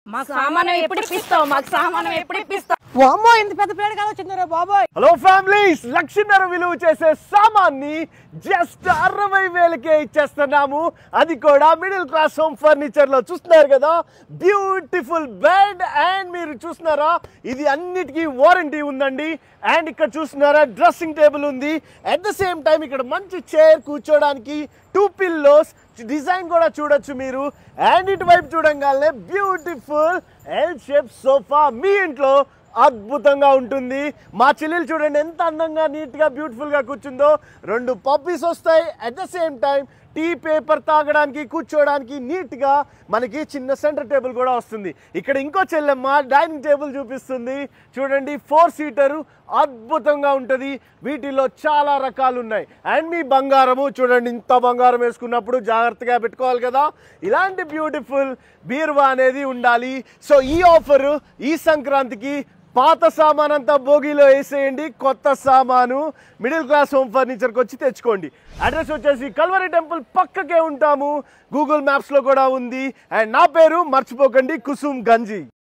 మాకు సామానం ఎప్పుడు ఇప్పిస్తావు? మాకు సామానం ఎప్పుడు ఇప్పిస్తావు? వామ్మో ఇంత పెద్ద ప్లేట్ కాదు వచ్చిందిరా బాబాయ్. హలో ఫ్యామిలీస్, 1,00,000 విలువ చేసే సామాన్ని జస్ట్ 60,000కే ఇచ్చేస్తున్నాము. అది కూడా మిడిల్ క్లాస్ హోమ్ ఫర్నిచర్ లో. చూస్తున్నారు కదా, బ్యూటిఫుల్ బెడ్. అండ్ మీరు చూస్తున్నారా, ఇది అన్నిటికీ వారంటీ ఉందండి. అండ్ ఇక్కడ చూస్తున్నారా, డ్రెస్సింగ్ టేబుల్ ఉంది. అట్ ద సేమ్ టైం ఇక్కడ మంచి చైర్ కూర్చోడానికి, 2 పిల్లోస్, డిజైన్ కూడా చూడొచ్చు మీరు. అండ్ ఇటువైపు చూడంగానే బ్యూటిఫుల్ ఎల్ షేప్ సోఫా మీ ఇంట్లో అద్భుతంగా ఉంటుంది. మా చెల్లెలు చూడండి ఎంత అందంగా, నీట్గా, బ్యూటిఫుల్గా కూర్చుందో. 2 పప్పీస్ వస్తాయి. At the same time tea పేపర్ తాగడానికి, కూర్చోడానికి నీట్గా మనకి చిన్న సెంటర్ టేబుల్ కూడా వస్తుంది. ఇక్కడ ఇంకో చెల్లెమ్మ డైనింగ్ టేబుల్ చూపిస్తుంది. చూడండి, 4 సీటరు అద్భుతంగా ఉంటుంది. వీటిలో చాలా రకాలు ఉన్నాయి. అండ్ మీ బంగారము చూడండి, ఇంత బంగారం వేసుకున్నప్పుడు జాగ్రత్తగా పెట్టుకోవాలి కదా. ఇలాంటి బ్యూటిఫుల్ బీరువా అనేది ఉండాలి. సో ఈ ఆఫరు ఈ సంక్రాంతికి పాత సామాన్ అంతా భోగిలో వేసేయండి, కొత్త సామాను మిడిల్ క్లాస్ హోమ్ ఫర్నిచర్కి వచ్చి తెచ్చుకోండి. అడ్రస్ వచ్చేసి కల్వరి టెంపుల్ పక్కకే ఉంటాము. గూగుల్ మ్యాప్స్లో కూడా ఉంది. అండ్ నా పేరు మర్చిపోకండి, కుసుమ్ గంజి.